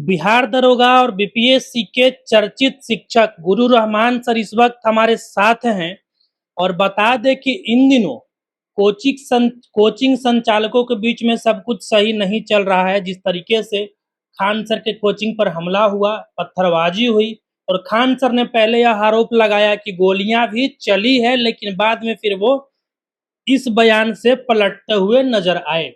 बिहार दरोगा और बीपीएससी के चर्चित शिक्षक गुरु रहमान सर इस वक्त हमारे साथ हैं। और बता दें कि इन दिनों कोचिंग संचालकों के बीच में सब कुछ सही नहीं चल रहा है। जिस तरीके से खान सर के कोचिंग पर हमला हुआ, पत्थरबाजी हुई और खान सर ने पहले यह आरोप लगाया कि गोलियां भी चली है, लेकिन बाद में फिर वो इस बयान से पलटते हुए नजर आए।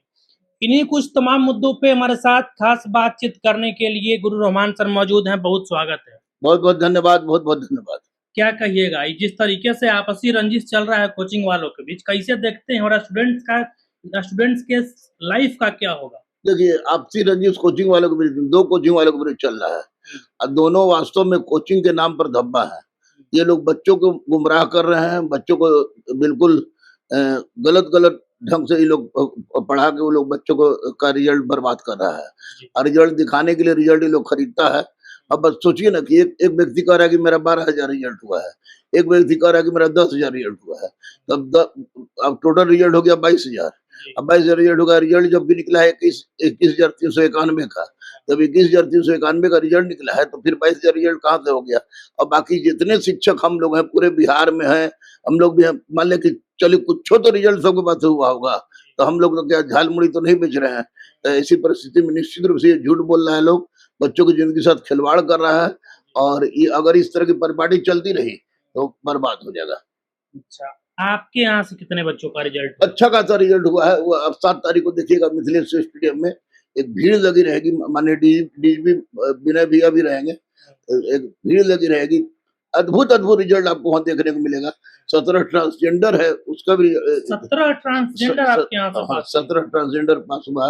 इन्हीं कुछ तमाम मुद्दों पे हमारे साथ खास बातचीत करने के लिए गुरु रहमान सर मौजूद हैं। बहुत स्वागत है। बहुत बहुत धन्यवाद, बहुत बहुत धन्यवाद। क्या कहिएगा, जिस तरीके से आपसी रंजिश चल रहा है कोचिंग वालों के बीच, कैसे देखते हैं और स्टूडेंट्स के लाइफ का क्या होगा? देखिए, आपसी रंजिश कोचिंग वालों के बीच, दो कोचिंग वालों के बीच चल रहा है और दोनों वास्तव में कोचिंग के नाम पर धब्बा है। ये लोग बच्चों को गुमराह कर रहे हैं, बच्चों को बिल्कुल गलत गलत ढंग से ये लोग पढ़ा के वो लोग बच्चों को का रिजल्ट बर्बाद कर रहा है और रिजल्ट दिखाने के लिए रिजल्ट ये लोग खरीदता है। अब बस सोचिए ना कि एक व्यक्ति कह रहा है कि मेरा 12,000 रिजल्ट हुआ है, एक व्यक्ति कह रहा है कि मेरा 10,000 रिजल्ट हुआ है, अब टोटल रिजल्ट हो गया 22,000। अब 22,000 रिजल्ट होगा, रिजल्ट जब भी निकला है 21,391 का, जब 21,391 का रिजल्ट निकला है तो फिर 22,000 रिजल्ट कहाँ से हो गया? और बाकी जितने शिक्षक हम लोग हैं पूरे बिहार में हैं, हम लोग भी हैं, मान लें कि चलिए कुछ तो रिजल्ट सबके पास हुआ होगा, तो हम लोग तो क्या झाल मुड़ी तो नहीं बेच रहे हैं। तो ऐसी परिस्थिति में निश्चित रूप से झूठ बोल रहा है लोग, बच्चों की जिंदगी के साथ खिलवाड़ कर रहा है और ये अगर इस तरह की परिपाटी चलती रही तो बर्बाद हो जाएगा। अच्छा, आपके यहाँ से कितने बच्चों का रिजल्ट? अच्छा खासा रिजल्ट हुआ है। वो अब 7 तारीख को देखिएगा मिथिलेश स्टेडियम में एक भीड़ लगी रहेगी, माननीय डीजीपी विनय भैया भी रहेंगे, एक भीड़ लगी रहेगी। अद्भुत अद्भुत रिजल्ट आपको वहाँ देखने को मिलेगा। 17 ट्रांसजेंडर है, उसका भी 17 ट्रांसजेंडर आपके यहाँ से पास? 17 ट्रांसजेंडर पास हुआ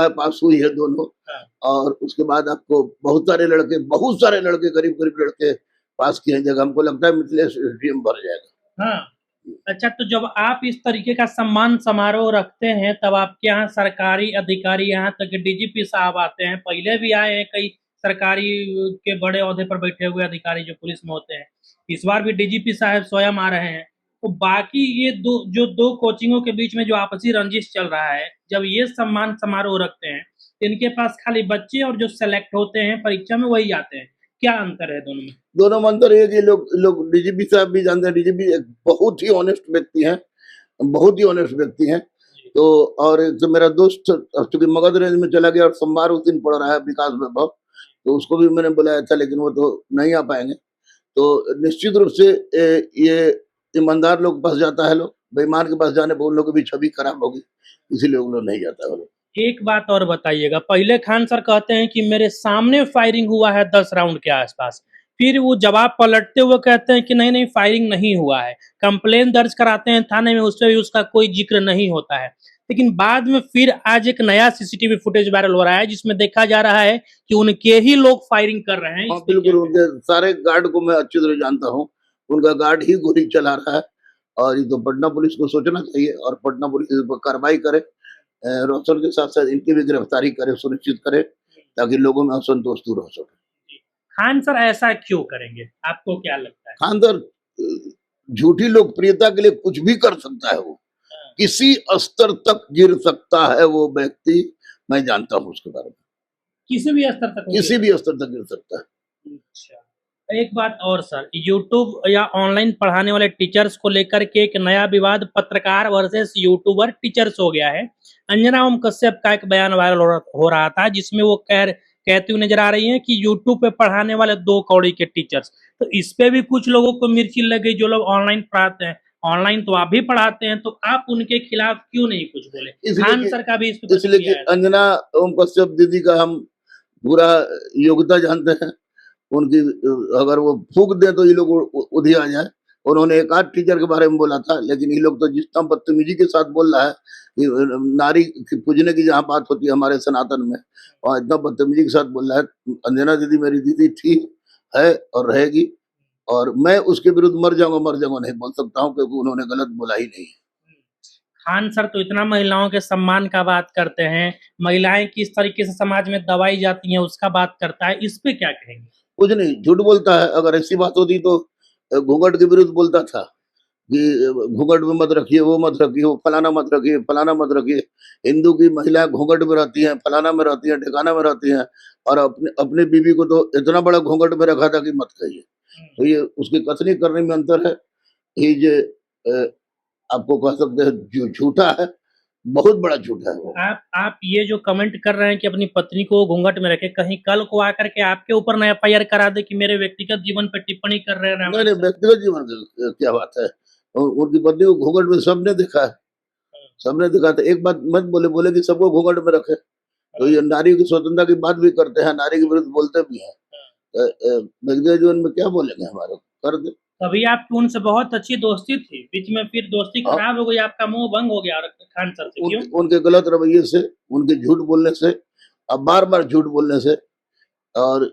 है, पास हुई है दोनों। और उसके बाद आपको बहुत सारे लड़के करीब करीब लड़के पास किए जगह। हमको लगता है मिथिलेश स्टेडियम भर जाएगा। हाँ। अच्छा, तो जब आप इस तरीके का सम्मान समारोह रखते हैं तब आपके यहाँ सरकारी अधिकारी, यहाँ तक कि डीजीपी साहब आते हैं, पहले भी आए हैं कई सरकारी के बड़े ओहदे पर बैठे हुए अधिकारी जो पुलिस में होते हैं, इस बार भी डीजीपी साहब स्वयं आ रहे हैं। तो बाकी ये दो कोचिंगों के बीच में जो आपसी रंजिश चल रहा है, जब ये सम्मान समारोह रखते हैं तो इनके पास खाली बच्चे और जो सेलेक्ट होते हैं परीक्षा में वही आते हैं, क्या अंतर है दोनों में? दोनों में अंतर है कि लोग डीजीपी साहब भी जानते हैं, डीजीपी एक बहुत ही ऑनेस्ट व्यक्ति हैं, बहुत ही ऑनेस्ट व्यक्ति हैं। तो और एक तो मेरा दोस्त चूंकि मगध रेंज में चला गया और सोमवार उस दिन पढ़ रहा है विकास वैभव, तो उसको भी मैंने बुलाया था लेकिन वो तो नहीं आ पाएंगे। तो निश्चित रूप से ये ईमानदार लोग के पास जाता है, लोग बेईमान के पास जाने पर उन लोगों की भी छवि खराब होगी, इसीलिए उन लोग नहीं जाता है। एक बात और बताइएगा, पहले खान सर कहते हैं कि मेरे सामने फायरिंग हुआ है 10 राउंड के आसपास, फिर वो जवाब पलटते हुए कहते हैं कि नहीं नहीं फायरिंग नहीं हुआ है, कंप्लेन दर्ज कराते हैं थाने में, उस पर भी उसका कोई जिक्र नहीं होता है। लेकिन बाद में फिर आज एक नया सीसीटीवी फुटेज वायरल हो रहा है जिसमें देखा जा रहा है कि उनके ही लोग फायरिंग कर रहे हैं। बिल्कुल, उनके सारे गार्ड को मैं अच्छी तरह जानता हूँ, उनका गार्ड ही गोली चला रहा है और ये तो पटना पुलिस को सोचना चाहिए और पटना पुलिस इस पर कार्रवाई करे, रोशन के साथ साथ इनकी भी गिरफ्तारी करे, सुनिश्चित करे ताकि लोगों में असंतोष दूर हो सके। खान सर ऐसा क्यों करेंगे, आपको क्या लगता है? खान सर झूठी लोकप्रियता के लिए कुछ भी कर सकता है, वो किसी स्तर तक गिर सकता है वो व्यक्ति, मैं जानता हूँ उसके बारे में। किसी भी स्तर तक गिर सकता है। अच्छा, एक बात और सर, यूट्यूब या ऑनलाइन पढ़ाने वाले टीचर्स को लेकर के एक नया विवाद पत्रकार वर्सेस यूट्यूबर टीचर्स हो गया है। अंजना ओम कश्यप का एक बयान वायरल हो रहा था जिसमें वो कहती हुई नजर आ रही हैं कि यूट्यूब पे पढ़ाने वाले 2 कौड़ी के टीचर्स, तो इस पे भी कुछ लोगों को मिर्ची लग गई जो लोग ऑनलाइन पढ़ाते हैं। ऑनलाइन तो आप भी पढ़ाते हैं, तो आप उनके खिलाफ क्यों नहीं कुछ बोले? खान सर का भी इसलिए अंजना ओम कश्यप दीदी का हम पूरा योग्यता जानते हैं, उनकी अगर वो फूक दे तो ये लोग उधे आ जाए। उन्होंने एक आध टीचर के बारे में बोला था, लेकिन ये लोग तो जितना बदतमीजी के साथ बोल रहा है कि नारी की पूजने की जहाँ बात होती है हमारे सनातन में, और इतना बदतमीजी के साथ बोल रहा है। अंजना दीदी मेरी दीदी थी, है और रहेगी, और मैं उसके विरुद्ध मर जाऊंगा नहीं बोल सकता हूँ क्योंकि उन्होंने गलत बोला ही नहीं। खान सर तो इतना महिलाओं के सम्मान का बात करते हैं, महिलाएं किस तरीके से समाज में दबाई जाती हैं उसका बात करता है, इस पे क्या कहेंगे? कुछ नहीं, झूठ बोलता है। अगर ऐसी बात होती तो घूंघट के विरुद्ध बोलता था कि घूंघट में मत रखिए, वो मत रखिए, वो फलाना मत रखिए, फलाना मत रखिए। हिंदू की महिलाएं घूंघट में रहती हैं, फलाना में रहती हैं, ठिकाना में रहती हैं, और अपने अपनी बीवी को तो इतना बड़ा घूंघट में रखा था कि मत कहिए। तो ये उसकी कथनी करने में अंतर है। ये जो आपको कह सकते हैं जो झूठा है, बहुत बड़ा झूठा है वो। आप ये जो कमेंट कर रहे हैं कि अपनी पत्नी को घूंघट में रखे, कहीं कल को आकर के आपके ऊपर ना एफआईआर करा दे कि मेरे व्यक्तिगत जीवन पे टिप्पणी कर रहे हैं नहीं रामायण नहीं, सर। व्यक्तिगत जीवन की क्या बात है। उनकी पत्नी को घूंघट में सबने देखा है, सबने देखा था। एक बात मत बोले बोले कि सबको घूंघट में रखे। तो ये नारी की स्वतंत्रता की बात भी करते हैं, नारी के विरुद्ध बोलते भी हैं। व्यक्तिगत जीवन में क्या बोलेंगे हमारे, कर दे। कभी आपकी उनसे बहुत अच्छी दोस्ती थी, बीच में फिर दोस्ती हाँ। खराब हो गई, आपका मोह भंग हो गया और खान सर से, क्यों? उनके गलत रवैये से, उनके झूठ बोलने से, अब बार बार झूठ बोलने से, और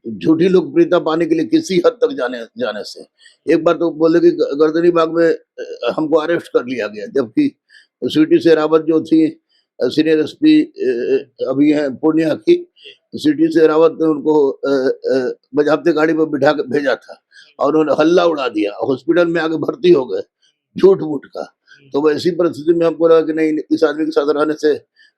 झूठी लोकप्रियता पाने के लिए किसी हद तक जाने से। एक बार तो बोले कि गर्दनी बाग में हमको अरेस्ट कर लिया गया, जबकि सीटी शेरावत जो थी सीनियर एसपी अभी हैं पूर्णिया की, सीटी शेरावत ने उनको बजाबते गाड़ी पर बिठा के भेजा था और उन्होंने हल्ला उड़ा दिया, हॉस्पिटल में आके भर्ती हो गए झूठ मूठ का। तो वैसी परिस्थिति में हमको लगा कि नहीं, इस आदमी के साथ रहने से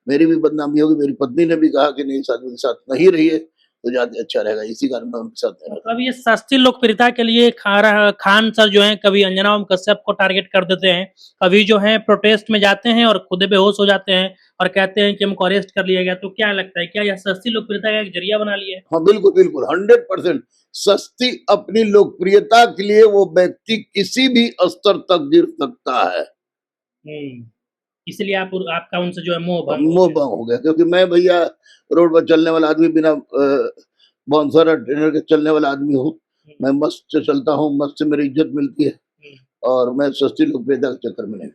मेरी भी बदनामी होगी। मेरी पत्नी ने भी कहा कि नहीं, इस आदमी के साथ नहीं रहिए तो ज्यादा अच्छा रहेगा, इसी कारण मैं उनके साथ नहीं रहता। अब ये सस्ती लोकप्रियता के लिए खान सर जो हैं कभी अंजना ओम कश्यप को टारगेट कर देते हैं, कभी जो है प्रोटेस्ट में जाते हैं और खुद बेहोश हो जाते हैं और कहते हैं कि हमको अरेस्ट कर लिया गया। तो क्या लगता है, क्या यह सस्ती लोकप्रियता का एक जरिया बना लिया है? हाँ बिल्कुल बिल्कुल, 100% सस्ती अपनी लोकप्रियता के लिए वो व्यक्ति किसी भी स्तर तक गिर सकता है। इसलिए आपका उनसे जो है मोह भंग हो गया, क्योंकि मैं भैया रोड पर चलने वाला आदमी, बिना बाउंसर और ट्रेनर के चलने वाला आदमी हूँ। मैं मस्त से चलता हूँ, मस्त से मेरी इज्जत मिलती है, और मैं सस्ती लोकप्रियता के चक्कर में नहीं।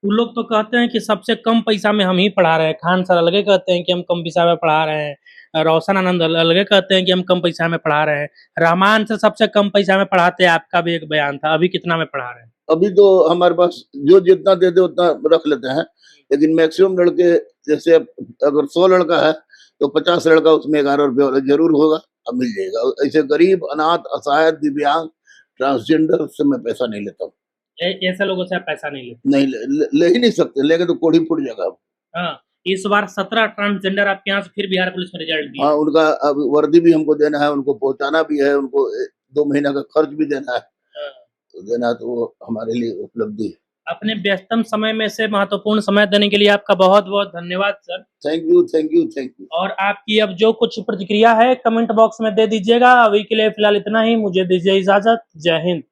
वो लोग तो कहते हैं कि सबसे कम पैसा में हम ही पढ़ा रहे हैं, खान सर अलगे कहते हैं कि हम कम पैसा में पढ़ा रहे हैं, रोशन आनंद अलगे कहते हैं कि हम कम पैसा में पढ़ा रहे हैं, रहमान सर सबसे कम पैसा में पढ़ाते हैं, आपका भी एक बयान था। अभी कितना में पढ़ा रहे हैं? अभी तो हमारे पास जो जितना दे दे उतना रख लेते हैं, लेकिन मैक्सिमम लड़के, जैसे अगर 100 लड़का है तो 50 लड़का उसमें 11 रुपये वाला जरूर होगा, अब मिल जाएगा। ऐसे गरीब, अनाथ, असहाय, दिव्यांग, ट्रांसजेंडर से मैं पैसा नहीं लेता हूँ। ऐसे लोगों से आप पैसा नहीं लेते? नहीं, ले ही नहीं सकते, लेके तो कोड़ी फूट जाएगा। हाँ, इस बार 17 ट्रांसजेंडर आपके यहाँ से फिर बिहार पुलिस में रिजल्ट दिया। हाँ, उनका अब वर्दी भी हमको देना है, उनको पहुंचाना भी है, उनको 2 महीना का खर्च भी देना है। तो देना तो वो हमारे लिए उपलब्धि है। अपने व्यस्तम समय में से महत्वपूर्ण समय देने के लिए आपका बहुत-बहुत धन्यवाद sir. Thank you, thank you, thank you. और आपकी अब जो कुछ प्रतिक्रिया है कमेंट बॉक्स में दे दीजिएगा। अभी के लिए फिलहाल इतना ही, मुझे दीजिए इजाजत। जय हिंद।